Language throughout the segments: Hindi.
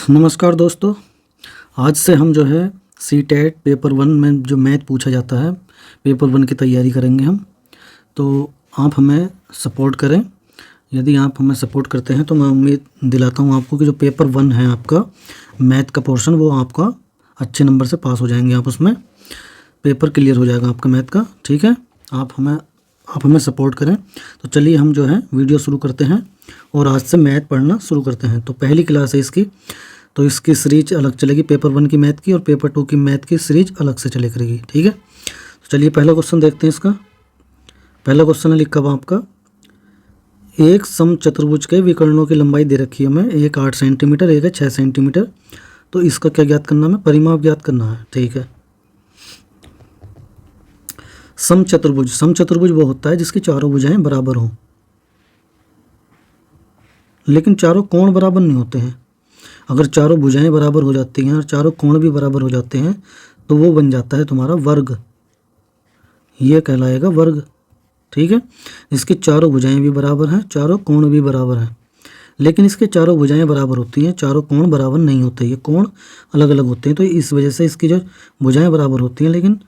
नमस्कार दोस्तों। आज से हम जो है सीटेट पेपर 1 में जो मैथ पूछा जाता है पेपर 1 की तैयारी करेंगे हम। तो आप हमें सपोर्ट करें। यदि आप हमें सपोर्ट करते हैं तो मैं उम्मीद दिलाता हूं आपको कि जो पेपर 1 है आपका मैथ का पोर्शन वो आपका अच्छे नंबर से पास हो जाएंगे। आप उसमें पेपर क्लियर हो जाएगा आपका मैथ का। ठीक है, आप हमें सपोर्ट करें। तो चलिए हम जो है वीडियो शुरू करते हैं और आज से मैथ पढ़ना शुरू करते हैं। तो पहली क्लास है इसकी, तो इसकी सीरीज अलग चलेगी, पेपर 1 की मैथ की और पेपर 2 की मैथ की सीरीज अलग से चले करेगी। ठीक है, तो चलिए पहला क्वेश्चन देखते हैं इसका। पहला क्वेश्चन है लिखा हुआ आपका, एक समचतुर्भुज के विकर्णों की लंबाई दे रखी है हमें, एक 8 सेंटीमीटर एक है 6 सेंटीमीटर। तो इसका क्या ज्ञात करना है, हमें परिमाप ज्ञात करना है। ठीक है, समचतुर्भुज वो होता है जिसकी चारों भुजाएं बराबर हों, लेकिन चारों कोण बराबर नहीं होते हैं। अगर चारों भुजाएं बराबर हो जाती हैं और चारों कोण भी बराबर हो जाते हैं तो वो बन जाता है तुम्हारा वर्ग, ये कहलाएगा वर्ग। ठीक है, इसकी चारों भुजाएं भी बराबर हैं, चारों कोण भी बराबर हैं, लेकिन इसके चारों भुजाएं बराबर होती हैं, चारों कोण बराबर नहीं होते, ये कोण अलग अलग होते हैं। तो इस वजह से इसकी जो भुजाएं बराबर होती हैं लेकिन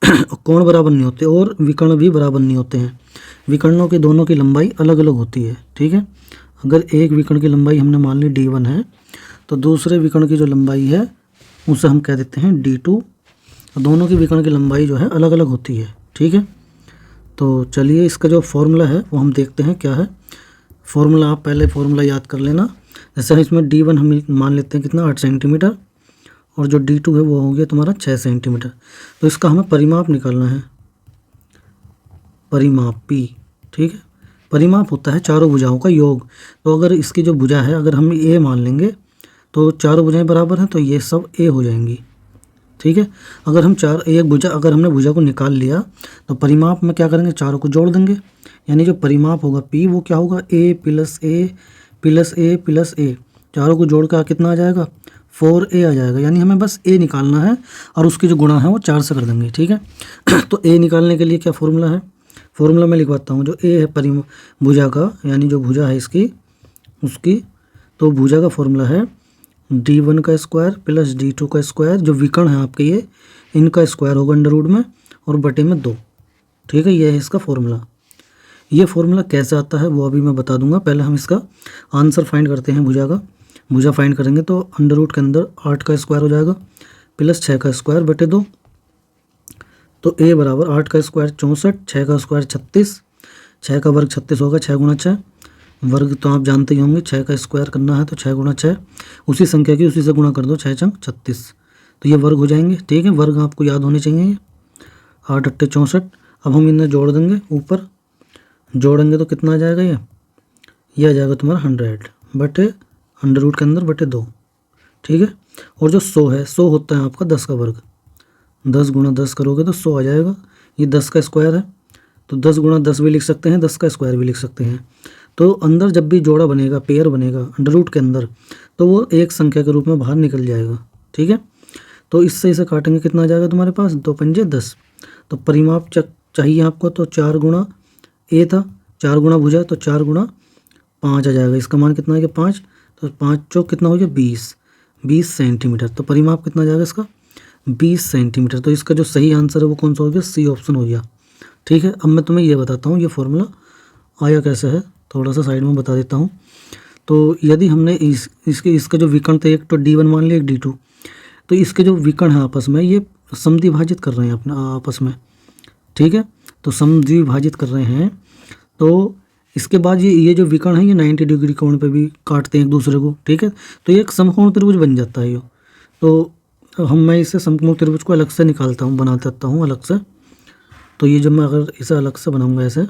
कोण बराबर नहीं होते और विकर्ण भी बराबर नहीं होते हैं। विकर्णों के दोनों की लंबाई अलग अलग होती है। ठीक है, अगर एक विकर्ण की लंबाई हमने मान ली d1 है तो दूसरे विकर्ण की जो लंबाई है उसे हम कह देते हैं d2। दोनों की विकर्ण की लंबाई जो है अलग अलग होती है। ठीक है, तो चलिए इसका जो फॉर्मूला है वो हम देखते हैं क्या है। फॉर्मूला आप पहले फॉर्मूला याद कर लेना। जैसे इसमें d1 हम मान लेते हैं कितना 8 सेंटीमीटर और जो d2 है वो हो गया तुम्हारा 6 सेंटीमीटर। तो इसका हमें परिमाप निकालना है, परिमाप p। ठीक है, परिमाप होता है चारों भुजाओं का योग। तो अगर इसकी जो भुजा है अगर हम a मान लेंगे तो चारों भुजाएं बराबर हैं तो ये सब a हो जाएंगी। ठीक है, अगर हम अगर हमने भुजा को निकाल लिया तो परिमाप में क्या करेंगे, चारों को जोड़ देंगे, यानी जो परिमाप होगा p वो क्या होगा a plus a plus a plus a। चारों को जोड़ कर कितना आ जाएगा 4a आ जाएगा, यानी हमें बस a निकालना है और उसकी जो गुणा है वो 4 से कर देंगे। ठीक है, तो a निकालने के लिए क्या फॉर्मूला है, फॉर्मूला मैं लिखवाता हूँ। जो a है भुजा का, यानी जो भुजा है इसकी उसकी, तो भुजा का फॉर्मूला है d1 का स्क्वायर प्लस d2 का स्क्वायर, जो विकर्ण है आपके ये इनका स्क्वायर होगा अंडर रूट में और बटे में 2। ठीक है, ये है इसका फॉर्मूला। ये फॉर्मूला कैसे आता है वो अभी मैं बता दूंगा। पहले हम इसका आंसर फाइंड करते हैं भुजा का। भुजा फाइंड करेंगे तो अंडर रूट के अंदर 8 का स्क्वायर हो जाएगा प्लस 6 का स्क्वायर बटे 2। तो a बराबर 8 का स्क्वायर 64, 6 का स्क्वायर 36, 6 का वर्ग 36 होगा, 6 गुणा 6 वर्ग तो आप जानते ही होंगे, 6 का स्क्वायर करना है तो 6 गुणा 6 उसी संख्या की उसी से गुणा कर दो, 6 छंग 36, तो ये वर्ग हो जाएंगे। ठीक है, वर्ग आपको याद होने चाहिए। 8 अट्ठे 64। अब हम इन्हें जोड़ देंगे, ऊपर जोड़ेंगे तो कितना आ जाएगा, ये आ जाएगा तुम्हारा 100 बटे अंडर रूट के अंदर बटे 2। ठीक है, और जो 100 है 100 होता है आपका 10 का वर्ग, 10 गुणा 10 करोगे तो 100 आ जाएगा। ये 10 का स्क्वायर है तो 10 गुणा 10 भी लिख सकते हैं, 10 का स्क्वायर भी लिख सकते हैं। तो अंदर जब भी जोड़ा बनेगा, पेयर बनेगा अंडर रूट के अंदर, तो वो एक संख्या के रूप में बाहर निकल जाएगा। ठीक है, तो इससे इसे काटेंगे कितना आ जाएगा तुम्हारे पास 2 पंजे 10। तो परिमाप चाहिए आपको, तो 4 गुणा a था, 4 गुणा भुजा तो 4 गुणा 5 आ जाएगा। इसका मान कितना है कि 5, तो 5 चौक कितना हो गया 20 सेंटीमीटर। तो परिमाप कितना आ जाएगा इसका 20 सेंटीमीटर। तो इसका जो सही आंसर है वो कौन सा हो गया, सी ऑप्शन हो गया। ठीक है, अब मैं तुम्हें ये बताता हूँ ये फॉर्मूला आया कैसे है, थोड़ा सा साइड में बता देता हूँ। तो यदि हमने इसका जो विकर्ण थे, एक तो d1 मान लिया एक d2, तो इसके जो विकर्ण है आपस में ये समद्विभाजित कर रहे हैं अपना आपस में। ठीक है, तो समद्विभाजित कर रहे हैं तो इसके बाद ये जो विकर्ण है ये 90 डिग्री कोण पे भी काटते हैं एक दूसरे को। ठीक है, तो ये एक समकोण त्रिभुज बन जाता है ये। तो मैं इसे समकोण त्रिभुज को अलग से निकालता हूँ, बना देता हूँ अलग से। तो ये जब मैं अगर इसे अलग से बनाऊंगा ऐसे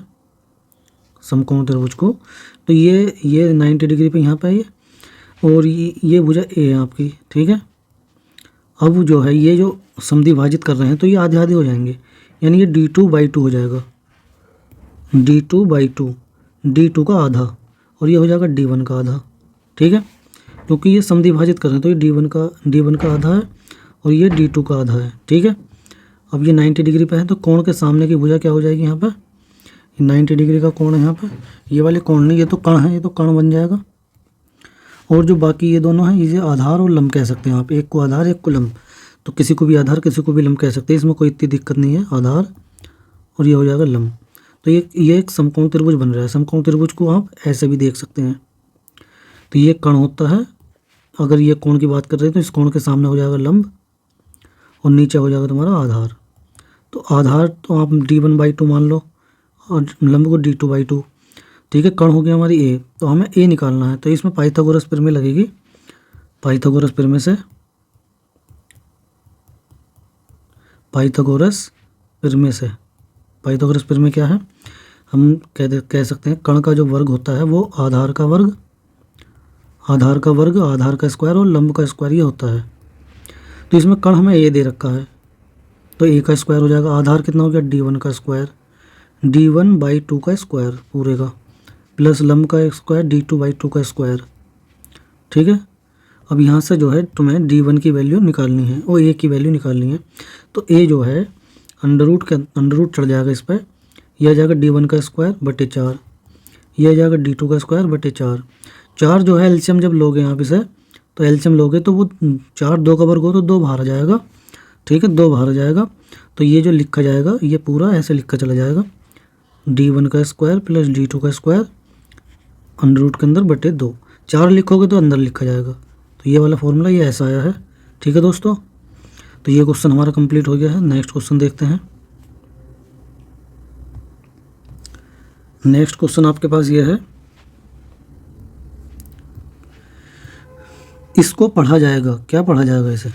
समकोण त्रिभुज को, तो ये 90 डिग्री पे यहाँ पे है और ये भुजा ए है आपकी। ठीक है, अब जो है ये जो समद्विभाजित कर रहे हैं तो ये आधे आधे हो जाएंगे, यानी ये d2/2 हो जाएगा, d2/2, d2 का आधा और ये हो जाएगा d1 का आधा। ठीक है, क्योंकि ये समद्विभाजित कर रहे हैं तो ये d1 का आधा है और ये d2 का आधा है। ठीक है, अब ये 90 डिग्री पे है तो कोण के सामने की भुजा क्या हो जाएगी, यहाँ पर 90 डिग्री का कोण है यहाँ पर, ये वाले कोण नहीं, ये तो कण है, ये तो कण बन जाएगा। और जो बाकी ये दोनों हैं ये आधार और लंब कह सकते हैं आप, एक को आधार एक को लंब, तो किसी को भी आधार किसी को भी लंब कह सकते हैं, इसमें कोई इतनी दिक्कत नहीं है, आधार और ये हो जाएगा लंब। तो ये एक समकोण त्रिभुज बन रहा है। समकोण त्रिभुज को आप ऐसे भी देख सकते हैं। तो ये कर्ण होता है, अगर ये कोण की बात कर रहे हैं तो इस कोण के सामने हो जाएगा लंब और नीचे हो जाएगा तुम्हारा आधार। तो आधार तो आप d1/2 मान लो और लंब को d2/2। ठीक है, कर्ण हो गया हमारी ए, तो हमें ए निकालना है। तो इसमें पाइथागोरस प्रमेय लगेगी। पाइथागोरस प्रमेय से पाइथागोरस प्रमेय क्या है, हम कह सकते हैं कर्ण का जो वर्ग होता है वो आधार का वर्ग, आधार का स्क्वायर और लंब का स्क्वायर ये होता है। तो इसमें कर्ण हमें ए दे रखा है, तो ए का स्क्वायर हो जाएगा। आधार कितना हो गया d1 का स्क्वायर, d1/2 का स्क्वायर पूरे का, प्लस लंब का स्क्वायर d2/2 का स्क्वायर। ठीक है, अब यहाँ से जो है तुम्हें d1 की वैल्यू निकालनी है और a की वैल्यू निकालनी है। तो a जो है अंडर रूट चढ़ जाएगा इस पर, यह आ जाएगा d1 का स्क्वायर बटे 4, यह आ जाएगा d2 का स्क्वायर बटे 4। 4 जो है एलसीएम जब लोगे यहाँ पे से, तो एलसीएम लोगे तो वो 4 2 का वर्ग हो तो 2 बाहर आ जाएगा। ठीक है, 2 बाहर आ जाएगा। तो ये जो लिखा जाएगा ये पूरा ऐसे लिखा चला जाएगा, d1 का स्क्वायर प्लस d2 का स्क्वायर अंडर रूट के अंदर बटे 2। 4 लिखोगे तो अंदर लिखा जाएगा। तो ये वाला फॉर्मूला ये ऐसा आया है। ठीक है दोस्तों, तो ये क्वेश्चन हमारा कंप्लीट हो गया है। नेक्स्ट क्वेश्चन देखते हैं। नेक्स्ट क्वेश्चन आपके पास ये है, इसको पढ़ा जाएगा, क्या पढ़ा जाएगा इसे,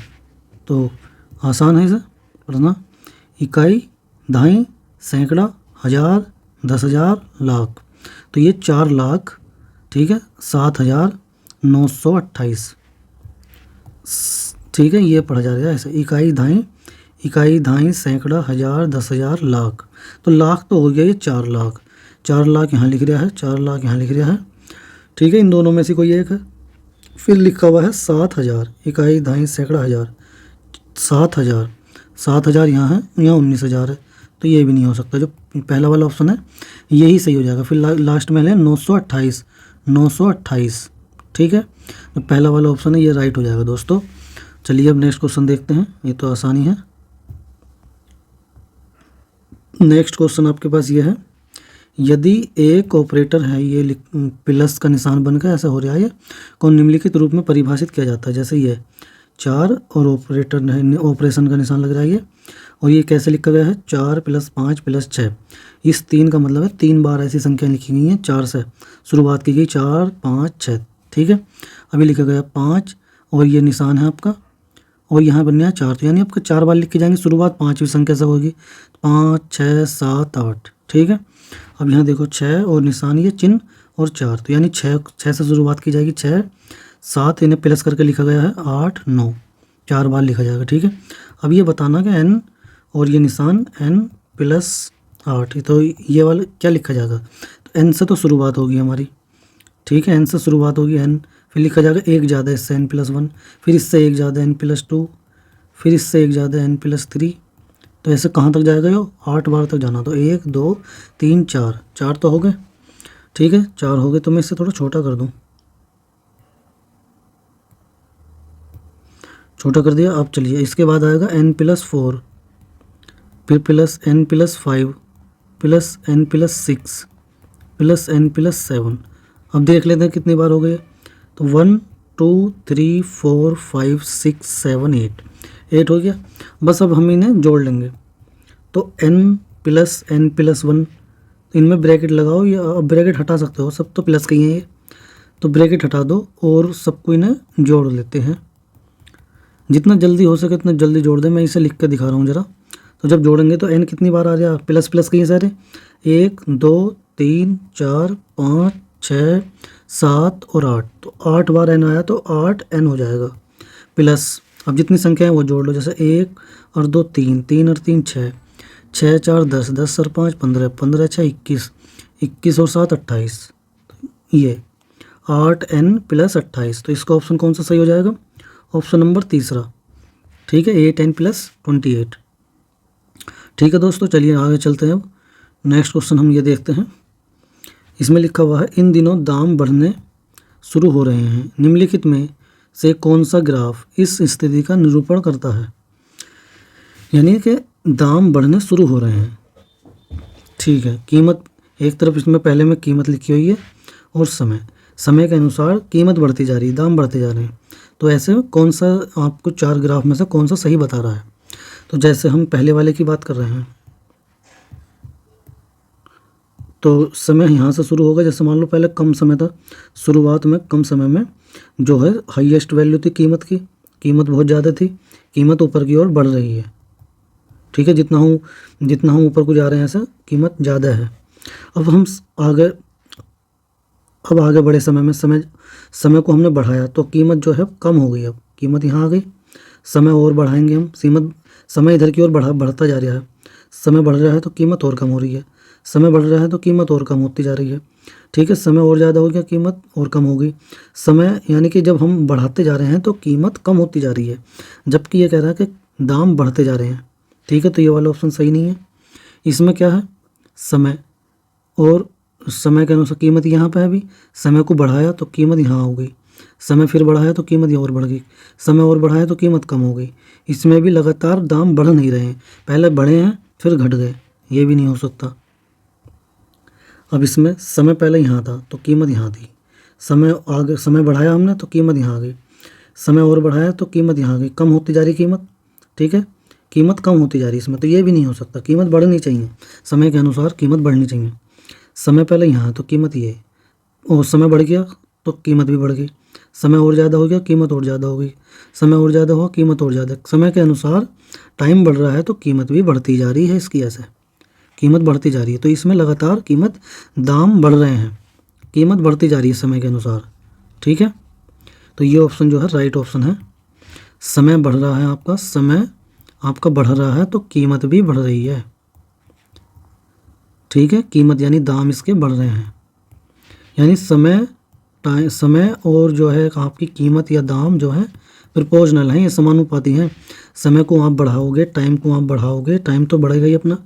तो आसान है इसे पढ़ना। इकाई, दहाई, सैकड़ा, हज़ार, 10,000, लाख। तो ये 4 लाख, ठीक है, 7,928। ठीक है, ये पढ़ा जा रहा है ऐसे। इकाई, दहाई, सैकड़ा, हज़ार, 10,000, लाख। तो लाख तो हो गया ये 4 लाख। 4 लाख यहाँ लिख रहा है, 4 लाख यहाँ लिख रहा है। ठीक है, इन दोनों में से कोई एक है। फिर लिखा हुआ है 7,000, इकाई, दहाई, सैकड़ा, हज़ार, 7,000। 7,000 यहाँ है, यहाँ 19,000 है, तो ये भी नहीं हो सकता। जो पहला वाला ऑप्शन है यही सही हो जाएगा। फिर लास्ट में है 928। ठीक है, तो पहला वाला ऑप्शन है ये राइट हो जाएगा दोस्तों। चलिए अब नेक्स्ट क्वेश्चन देखते हैं, ये तो आसानी है। नेक्स्ट क्वेश्चन आपके पास ये है, यदि एक ऑपरेटर है, ये प्लस का निशान बनकर ऐसा हो रहा है, को निम्नलिखित रूप में परिभाषित किया जाता है। जैसे ये 4 और ऑपरेशन का निशान लग रहा है ये, और ये कैसे लिखा गया है 4 + 5 + 6। इस 3 का मतलब है 3 बार ऐसी संख्या लिखी गई है, 4 से शुरुआत की गई, 4 5 6। ठीक है, अभी लिखा गया 5 और ये निशान है आपका, और यहाँ बनना है 4, तो यानी आपका 4 बार लिख के जाएंगे, शुरुआत 5वीं संख्या से होगी, 5 6 7 8। ठीक है, अब यहाँ देखो 6 और निशान ये चिन्ह और 4, तो यानी 6 से शुरुआत की जाएगी, 6 7 इन्हें प्लस करके लिखा गया है 8 9, 4 बार लिखा जाएगा। ठीक है, अब ये बताना कि n और ये निशान n + 8, तो ये वाला क्या लिखा जाएगा, तो n से तो शुरुआत होगी हमारी। ठीक है, n से शुरुआत होगी, n फिर लिखा जाएगा एक ज़्यादा इससे n + 1, फिर इससे एक ज़्यादा n + 2, फिर इससे एक ज़्यादा n + 3। तो ऐसे कहाँ तक जाएगा यो, 8 बार तक जाना। तो 1 2 3 4 तो हो गए। ठीक है, 4 हो गए, तो मैं इससे थोड़ा छोटा कर दूँ, छोटा कर दिया। अब चलिए इसके बाद आएगा n + 4, फिर plus n + 5, plus n + 6, plus n + 7। अब देख लेते हैं कितनी बार हो गए, तो 1 2 3 4 5 6 7 8 हो गया। बस अब हम इन्हें जोड़ लेंगे, तो n + n + 1, इनमें ब्रैकेट लगाओ, या अब ब्रैकेट हटा सकते हो, सब तो प्लस के ही हैं ये, तो ब्रैकेट हटा दो और सबको इन्हें जोड़ लेते हैं। जितना जल्दी हो सके उतना जल्दी जोड़ दें, मैं इसे लिख कर दिखा रहा हूँ ज़रा। तो जब जोड़ेंगे तो n कितनी बार आ रहा है, प्लस प्लस के ही सारे, 1 2 3 4 5 6 7 और 8, तो 8 बार n आया, तो 8n हो जाएगा प्लस। अब जितनी संख्या है वो जोड़ लो, जैसे 1 और 2 3, 3 और 3 6, 6 4 10, 10 और 5 15, 15 6 21, 21 और 7 28, ये 8n + 28। तो इसका ऑप्शन कौन सा सही हो जाएगा, ऑप्शन नंबर तीसरा। ठीक है, 8n + 28। ठीक है दोस्तों, चलिए आगे चलते हैं। अब नेक्स्ट क्वेश्चन हम ये देखते हैं, इसमें लिखा हुआ है, इन दिनों दाम बढ़ने शुरू हो रहे हैं। निम्नलिखित में से कौन सा ग्राफ इस स्थिति का निरूपण करता है? यानी कि दाम बढ़ने शुरू हो रहे हैं। ठीक है, कीमत एक तरफ इसमें पहले में कीमत लिखी हुई है और समय के अनुसार कीमत बढ़ती जा रही है, दाम बढ़ते जा रहे हैं। तो ऐसे कौन सा आपको 4 ग्राफ में से कौन सा सही बता रहा है? तो जैसे हम पहले वाले की बात कर रहे हैं, तो समय यहाँ से शुरू होगा। जैसे मान लो पहले कम समय था, शुरुआत में कम समय में जो है हाईएस्ट वैल्यू थी कीमत की, कीमत बहुत ज़्यादा थी, कीमत ऊपर की ओर बढ़ रही है। ठीक है, जितना हम ऊपर को जा रहे हैं ऐसा कीमत ज़्यादा है। अब हम आगे बढ़े समय को हमने बढ़ाया तो कीमत जो है कम हो गई। अब कीमत यहाँ आ गई, समय और बढ़ाएंगे हम, समय इधर की ओर बढ़ता जा रहा है। समय बढ़ रहा है तो कीमत और कम हो रही है, समय बढ़ रहा है तो कीमत और कम होती जा रही है। ठीक है, समय और ज़्यादा हो गया, कीमत और कम हो गई। समय यानी कि जब हम बढ़ाते जा रहे हैं तो कीमत कम होती जा रही है, जबकि ये कह रहा है कि दाम बढ़ते जा रहे हैं। ठीक है, तो ये वाला ऑप्शन सही नहीं है। इसमें क्या है, समय और समय के अनुसार कीमत यहाँ पे है। अभी समय को बढ़ाया तो कीमत यहाँ हो गई, समय फिर बढ़ाया तो कीमत और बढ़ गई, समय और बढ़ाया तो कीमत कम हो गई। इसमें भी लगातार दाम बढ़ नहीं रहे हैं, पहले बढ़े हैं फिर घट गए, ये भी नहीं हो सकता। अब इसमें समय पहले यहाँ था तो कीमत यहाँ थी, समय बढ़ाया हमने तो कीमत यहाँ आ गई, समय और बढ़ाया तो कीमत यहाँ आ गई, कम होती जा रही कीमत। ठीक है, कीमत कम होती जा रही है इसमें, तो ये भी नहीं हो सकता। कीमत बढ़नी चाहिए, समय के अनुसार कीमत बढ़नी चाहिए। समय पहले यहाँ तो कीमत ये, और समय बढ़ गया तो कीमत भी बढ़ गई, समय और ज़्यादा हो गया कीमत और ज़्यादा हो गई, समय और ज़्यादा हुआ कीमत और ज़्यादा। समय के अनुसार टाइम बढ़ रहा है तो कीमत भी बढ़ती जा रही है इसकी, ऐसे कीमत बढ़ती जा रही है। तो इसमें लगातार दाम बढ़ रहे हैं, कीमत बढ़ती जा रही है समय के अनुसार। ठीक है, तो ये ऑप्शन जो है राइट ऑप्शन है। समय बढ़ रहा है, आपका समय आपका बढ़ रहा है तो कीमत भी बढ़ रही है। ठीक है, कीमत यानी दाम इसके बढ़ रहे हैं, यानी समय और जो है आपकी कीमत या दाम जो है प्रोपोर्शनल है, ये समानुपाती हैं। समय को आप बढ़ाओगे, टाइम को आप बढ़ाओगे, टाइम तो बढ़ेगा ही अपना,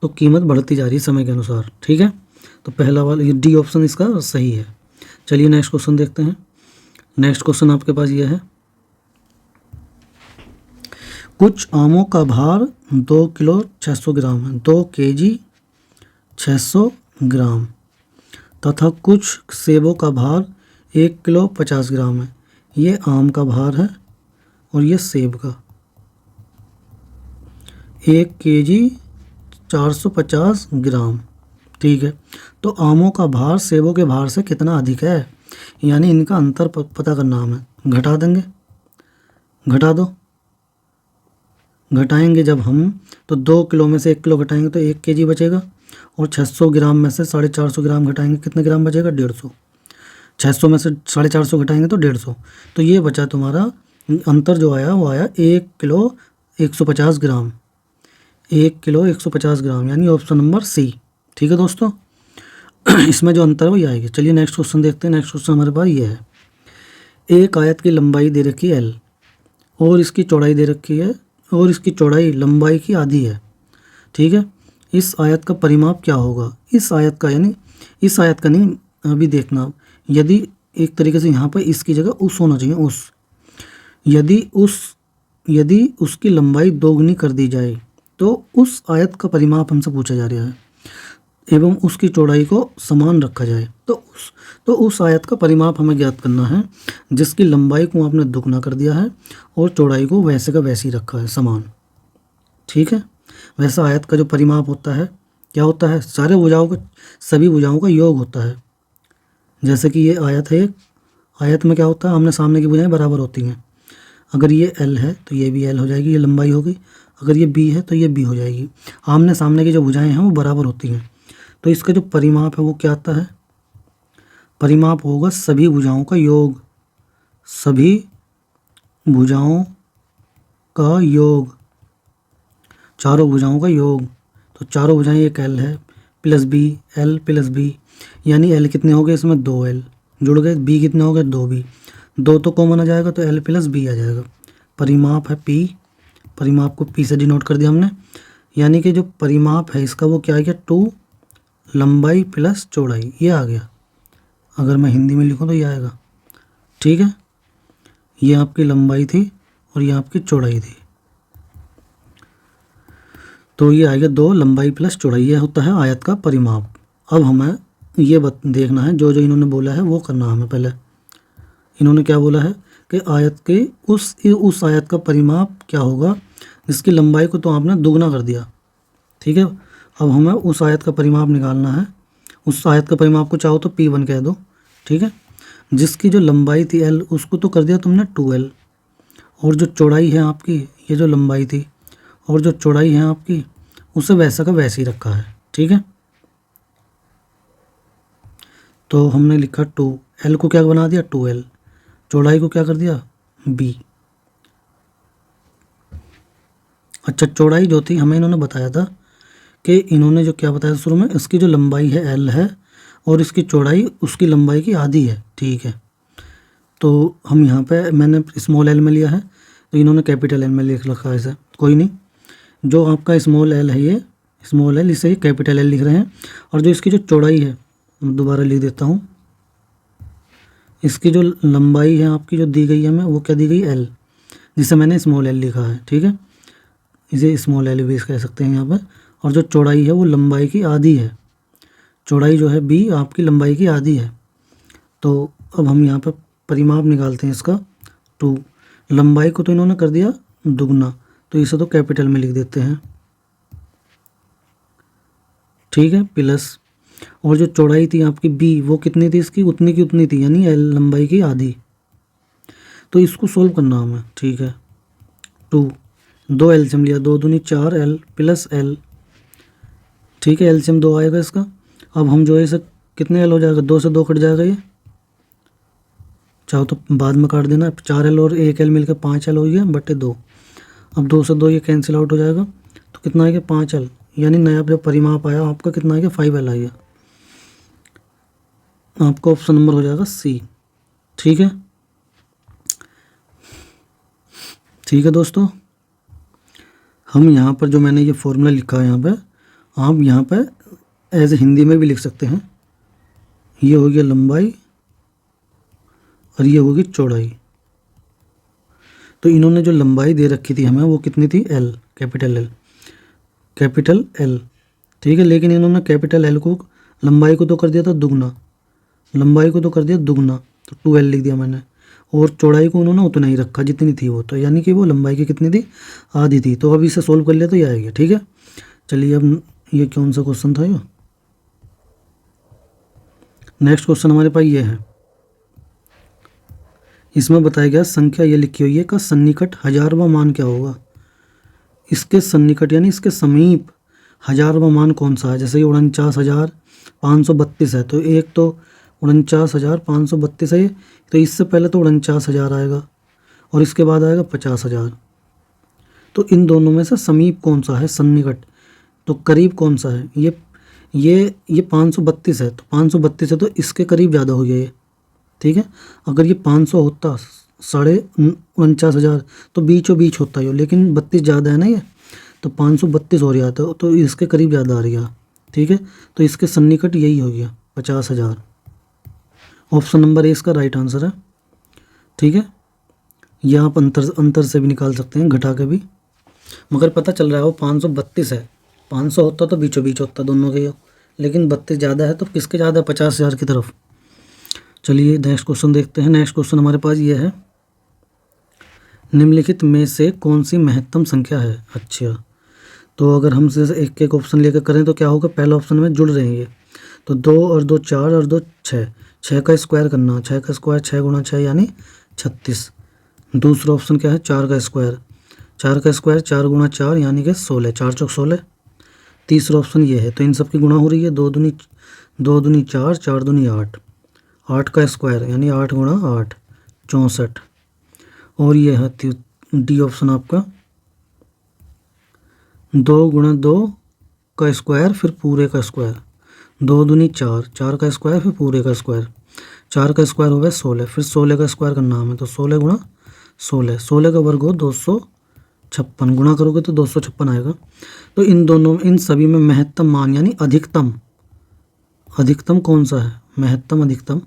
तो कीमत बढ़ती जा रही है समय के अनुसार। ठीक है, तो पहला वाला डी ऑप्शन इसका सही है। चलिए नेक्स्ट क्वेश्चन देखते हैं। नेक्स्ट क्वेश्चन आपके पास ये है, कुछ आमों का भार 2 किलो 600 ग्राम है, 2 केजी 600 ग्राम, तथा कुछ सेबों का भार 1 किलो 50 ग्राम है। ये आम का भार है और ये सेब का। 1 केजी 450 ग्राम। ठीक है, तो आमों का भार सेबों के भार से कितना अधिक है, यानी इनका अंतर पता करना हमें। घटा देंगे, घटा दो, घटाएंगे जब हम तो 2 किलो में से 1 किलो घटाएंगे तो 1 केजी बचेगा, और 600 ग्राम में से 450 ग्राम घटाएंगे, कितने ग्राम बचेगा, 150। 600 में से 450 घटाएंगे तो 150, तो ये बचा तुम्हारा अंतर जो आया वो आया 1 किलो 150 ग्राम, 1 किलो 150 ग्राम, यानी ऑप्शन नंबर सी। ठीक है दोस्तों, इसमें जो अंतर है वो ये आएगी। चलिए नेक्स्ट क्वेश्चन देखते हैं। नेक्स्ट क्वेश्चन हमारे पास ये है, एक आयत की लंबाई दे रखी है L और इसकी चौड़ाई दे रखी है, और इसकी चौड़ाई लंबाई की आधी है। ठीक है, इस आयत का परिमाप क्या होगा? इस आयत का, यानी इस आयत का नहीं, अभी देखना, यदि एक तरीके से यहाँ पर इसकी जगह उस होना चाहिए, उस, यदि उसकी लंबाई दोगुनी कर दी जाए तो उस आयत का परिमाप हमसे पूछा जा रहा है, एवं उसकी चौड़ाई को समान रखा जाए तो उस आयत का परिमाप हमें ज्ञात करना है, जिसकी लंबाई को आपने दुगना कर दिया है और चौड़ाई को वैसे का वैसे ही रखा है, समान। ठीक है, वैसा आयत का जो परिमाप होता है क्या होता है, सभी भुजाओं का योग होता है। जैसे कि ये आयत है, आयत में क्या होता है, आमने सामने की भुजाएं बराबर होती हैं। अगर ये L है तो ये भी L हो जाएगी, ये लंबाई हो गई। अगर ये B है तो ये B हो जाएगी। आमने सामने की जो भुजाएं हैं वो बराबर होती हैं, तो इसका जो परिमाप है वो क्या आता है, परिमाप होगा सभी भुजाओं का योग, सभी भुजाओं का योग, चारों भुजाओं का योग। तो चारों भुजाएं एक L है plus B, L plus B, यानी L कितने हो गए इसमें, 2L जुड़ गए, B कितने हो गए, 2B, 2 तो कॉमन आ जाएगा तो L प्लस B आ जाएगा। परिमाप है P, परिमाप को P से डिनोट कर दिया हमने, यानी कि जो परिमाप है इसका वो क्या आ गया, 2 लंबाई प्लस चौड़ाई, ये आ गया। अगर मैं हिंदी में लिखूँ तो ये आएगा, ठीक है, ये आपकी लंबाई थी और ये आपकी चौड़ाई थी। तो ये आएगा 2 लंबाई प्लस चौड़ाई, ये होता है आयत का परिमाप। अब हमें ये देखना है, जो जो इन्होंने बोला है वो करना है हमें। पहले इन्होंने क्या बोला है कि आयत के उस आयत का परिमाप क्या होगा जिसकी लंबाई को तो आपने दुगना कर दिया। ठीक है, अब हमें उस आयत का परिमाप निकालना है। उस आयत का परिमाप को चाहो तो P1 कह दो। ठीक है, जिसकी जो लंबाई थी L उसको तो कर दिया तुमने 2L, और जो चौड़ाई है आपकी, ये जो लंबाई थी और जो चौड़ाई है आपकी, उसे वैसा का वैसे ही रखा है। ठीक है, तो हमने लिखा 2, L को क्या बना दिया 2L, चौड़ाई को क्या कर दिया B। अच्छा, चौड़ाई जो थी हमें इन्होंने बताया था कि इन्होंने जो क्या बताया शुरू में, इसकी जो लंबाई है L है और इसकी चौड़ाई उसकी लंबाई की आधी है। ठीक है, तो हम यहाँ पे मैंने स्मॉल l में लिया है, तो इन्होंने कैपिटल L में लिख रखा है इसे। कोई नहीं, जो आपका स्मॉल l है ये स्मॉल l, इसे कैपिटल L लिख रहे हैं। और जो इसकी जो चौड़ाई है, दोबारा लिख देता हूँ, इसकी जो लंबाई है आपकी जो दी गई है हमें, वो क्या दी गई L, जिसे मैंने स्मॉल l लिखा है। ठीक है, इसे स्मॉल l भी कह सकते हैं यहाँ पर। और जो चौड़ाई है वो लंबाई की आधी है, चौड़ाई जो है B आपकी लंबाई की आधी है। तो अब हम यहाँ पर परिमाप निकालते हैं इसका। 2, लंबाई को तो इन्होंने कर दिया दुगना, तो इसे तो कैपिटल में लिख देते हैं। ठीक है, प्लस, और जो चौड़ाई थी आपकी B वो कितनी थी इसकी, उतनी की उतनी थी, यानी L लंबाई की आधी। तो इसको सोल्व करना हमें। ठीक है, 2 एलसीएम लिया, 2 दूनी 4L प्लस L। ठीक है, एलसीएम 2 आएगा इसका। अब हम जो है इसे कितने L हो जाएगा, 2 से 2 कट जाएगा, ये चाहो तो बाद में काट देना। 4L और 1L मिलकर 5L हो गया बटे 2। अब 2 से 2 ये कैंसिल आउट हो जाएगा, तो कितना आएगा 5L, यानी नया जो परिमाप आया आपका कितना आएगा 5L आएगा। आपका ऑप्शन नंबर हो जाएगा C। ठीक है, ठीक है दोस्तों, हम यहाँ पर जो मैंने ये फॉर्मूला लिखा है यहाँ पे, आप यहाँ पे एज हिंदी में भी लिख सकते हैं। ये हो गया लंबाई और ये होगी चौड़ाई। तो इन्होंने जो लंबाई दे रखी थी हमें वो कितनी थी L, कैपिटल L। ठीक है, लेकिन इन्होंने कैपिटल L को लंबाई को तो कर दिया था दुगना, लंबाई को तो कर दिया दुगना, तो 2L लिख दिया मैंने। और चौड़ाई को उन्होंने उतना ही रखा जितनी थी वो, तो यानी कि वो लंबाई की कितनी थी, आधी थी। तो अब इसे सोल्व कर लिया तो ये आएगा। ठीक है, चलिए अब ये कौन सा क्वेश्चन था ये, नेक्स्ट क्वेश्चन हमारे पास ये है। इसमें बताया गया संख्या ये लिखी हुई है का सन्निकट हजारवां मान क्या होगा। इसके सन्निकट यानी इसके समीप हजारवां मान कौन सा है। जैसे कि 49,532 है, तो एक तो 49,532 है, तो इससे पहले तो 49,000 आएगा और इसके बाद आएगा 50,000। तो इन दोनों में से समीप कौन सा है, सन्निकट, तो करीब कौन सा है। ये 532 है, तो 532 है तो इसके करीब ज़्यादा हो गया ये। ठीक है, अगर ये 500 होता 49,500 तो बीचों बीच होता है, लेकिन 32 ज़्यादा है ना ये, तो 532 हो रहा था, तो इसके करीब ज़्यादा आ रहा। ठीक है, तो इसके सन्निकट यही हो गया 50,000। ऑप्शन नंबर ए इसका राइट आंसर है। ठीक है, यह आप अंतर से भी निकाल सकते हैं, घटा के भी, मगर पता चल रहा है वो 532 है। 500 होता तो बीचों बीच होता दोनों के, लेकिन 32 ज़्यादा है, तो किसके ज़्यादा है, 50,000 की तरफ। चलिए नेक्स्ट क्वेश्चन देखते हैं। नेक्स्ट क्वेश्चन हमारे पास ये है, निम्नलिखित में से कौन सी महत्तम संख्या है। अच्छा, तो अगर हम से एक एक ऑप्शन लेकर करें तो क्या होगा, पहले ऑप्शन में जुड़ रहे हैं ये, तो 2 और 2 4 और 2 6, 6 का स्क्वायर करना, 6 का स्क्वायर 6 गुणा 6 यानी 36। दूसरा ऑप्शन क्या है, 4 का स्क्वायर, 4 का स्क्वायर 4 गुणा 4 यानी कि 16, 4 चौक 16। तीसरा ऑप्शन ये है, तो इन सब की गुणा हो रही है, 2 दूनी 4, 4 दूनी 8, 8 का स्क्वायर यानी 8 गुणा 8 64। और ये है डी ऑप्शन आपका, 2 गुणा 2 का स्क्वायर फिर पूरे का स्क्वायर, 2 दूनी 4, 4 का स्क्वायर फिर पूरे का स्क्वायर, 4 का स्क्वायर हो गया 16, फिर 16 का स्क्वायर करना हमें, तो 16 गुणा 16, 16 का वर्ग हो 256, गुणा करोगे तो 256 आएगा। तो इन सभी में महत्तम मान यानी अधिकतम कौन सा है, महत्तम अधिकतम,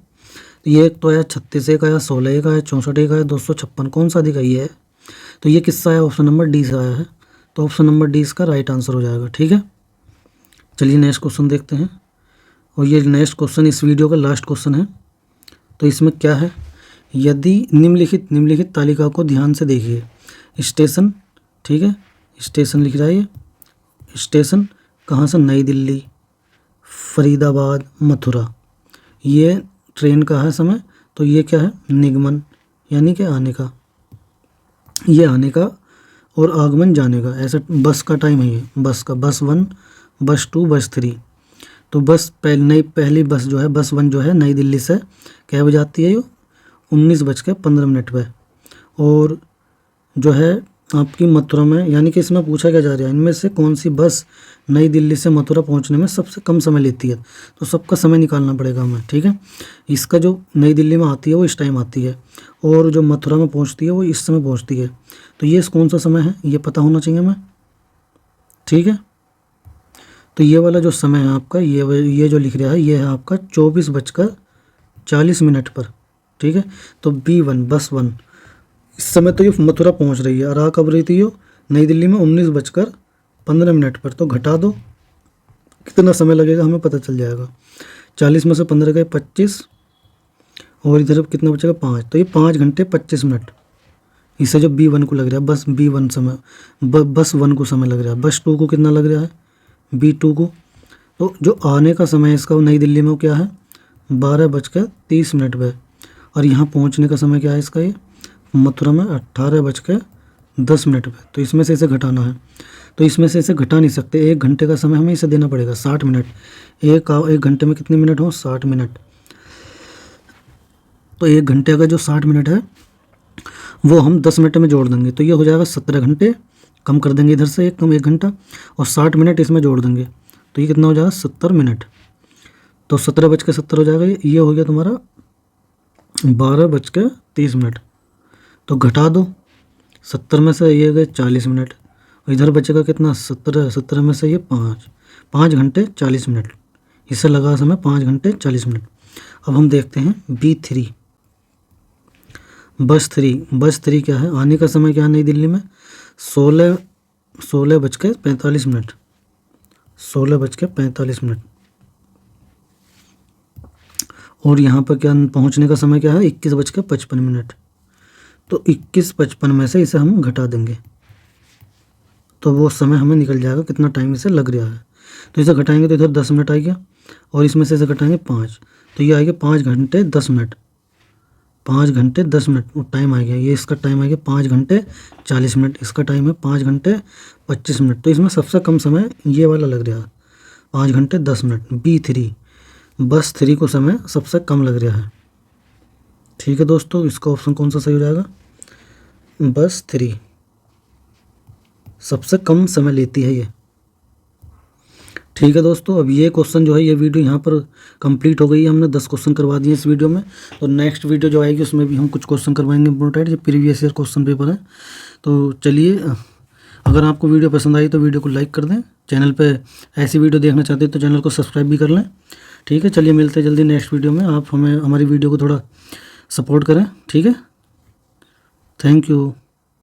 तो ये एक तो आया 36, एक आया 16, एक आया 64, एक आया 256, कौन सा अधिक ये है? तो ये किससा आया? ऑप्शन नंबर डी से आया है। तो ऑप्शन नंबर डी इसका राइट आंसर हो जाएगा। ठीक है, चलिए नेक्स्ट क्वेश्चन देखते हैं। और ये नेक्स्ट क्वेश्चन इस वीडियो का लास्ट क्वेश्चन है। तो इसमें क्या है, यदि निम्नलिखित तालिका को ध्यान से देखिए। स्टेशन, ठीक है, स्टेशन लिख रहा है ये। स्टेशन कहाँ से? नई दिल्ली, फरीदाबाद, मथुरा। ये ट्रेन का है समय, तो ये क्या है? निगमन, यानी कि आने का। ये आने का और आगमन जाने का, ऐसा बस का टाइम है ये, बस का। बस 1, बस 2, बस 3। तो बस पहली बस जो है, बस 1 जो है नई दिल्ली से क्या बजे आती है? ये 19:15 पे। और जो है आपकी मथुरा में, यानी कि इसमें पूछा क्या जा रहा है, इनमें से कौन सी बस नई दिल्ली से मथुरा पहुंचने में सबसे कम समय लेती है? तो सबका समय निकालना पड़ेगा हमें। ठीक है, इसका जो नई दिल्ली में आती है वो इस टाइम आती है, और जो मथुरा में पहुंचती है वो इस समय पहुंचती है। तो ये कौन सा समय है, ये पता होना चाहिए हमें। ठीक है, तो ये वाला जो समय है आपका, ये जो लिख रहा है, ये है आपका 24:40 पर। ठीक है, तो B1 बस 1 इस समय तो ये मथुरा पहुंच रही है, और आ कब रही थी ये? नई दिल्ली में 19:15 पर। तो घटा दो, कितना समय लगेगा हमें पता चल जाएगा। 40 में से 15 गए 25, और इधर कितना बचेगा? 5। तो ये 5 घंटे 25 मिनट इससे जो B1 को लग रहा है, बस B1 समय, बस 1 को समय लग रहा है। बस 2 को कितना लग रहा है? B2 को। तो जो आने का समय है इसका नई दिल्ली में वो क्या है? 12:30 पे। और यहाँ पहुँचने का समय क्या है इसका? ये मथुरा में 18:10 पे। तो इसमें से इसे घटाना है, तो इसमें से इसे घटा नहीं सकते। 1 घंटे का समय हमें इसे देना पड़ेगा, 60 मिनट। एक घंटे में कितने मिनट हो? 60 मिनट। तो 1 घंटे का जो 60 मिनट है वो हम 10 मिनट में जोड़ देंगे, तो ये हो जाएगा 17 घंटे। कम कर देंगे इधर से 1 घंटा, और 60 मिनट इसमें जोड़ देंगे, तो ये कितना हो जाएगा? 70 मिनट। तो 17:70 हो जाएगा। ये हो गया तुम्हारा 12:30। तो घटा दो, 70 में से ये गए 40 मिनट, और इधर बचेगा कितना? 17 में से ये 5 घंटे 40 मिनट। इससे लगा समय 5 घंटे 40 मिनट। अब हम देखते हैं B3 बस 3। बस 3 क्या है? आने का समय क्या है नई दिल्ली में? 16:45 मिनट। 16:45 मिनट। और यहाँ पर क्या पहुँचने का समय क्या है? 21:55 मिनट। तो 21:55 में से इसे हम घटा देंगे, तो वो समय हमें निकल जाएगा कितना टाइम इसे लग रहा है। तो इसे घटाएंगे तो इधर 10 मिनट आएगा, और इसमें से इसे घटाएंगे 5, तो ये आएगा 5 घंटे 10 मिनट। 5 घंटे 10 मिनट वो टाइम आ गया। ये इसका टाइम आ गया 5 घंटे 40 मिनट। इसका टाइम है 5 घंटे 25 मिनट। तो इसमें सबसे कम समय ये वाला लग रहा है, 5 घंटे 10 मिनट। B3 बस 3 को समय सबसे कम लग रहा है। ठीक है दोस्तों, इसका ऑप्शन कौन सा सही हो जाएगा? बस 3 सबसे कम समय लेती है ये। ठीक है दोस्तों, अब ये क्वेश्चन जो है, ये वीडियो यहाँ पर कंप्लीट हो गई है। हमने 10 क्वेश्चन करवा दिए इस वीडियो में। तो नेक्स्ट वीडियो जो आएगी उसमें भी हम कुछ क्वेश्चन करवाएंगे इंपॉर्टेंट, जो प्रीवियस ईयर क्वेश्चन पेपर है। तो चलिए, अगर आपको वीडियो पसंद आई तो वीडियो को लाइक कर दें। चैनल पे ऐसी वीडियो देखना चाहते हैं तो चैनल को सब्सक्राइब भी कर लें। ठीक है, चलिए मिलते हैं जल्दी नेक्स्ट वीडियो में। आप हमें हमारी वीडियो को थोड़ा सपोर्ट करें। ठीक है, थैंक यू।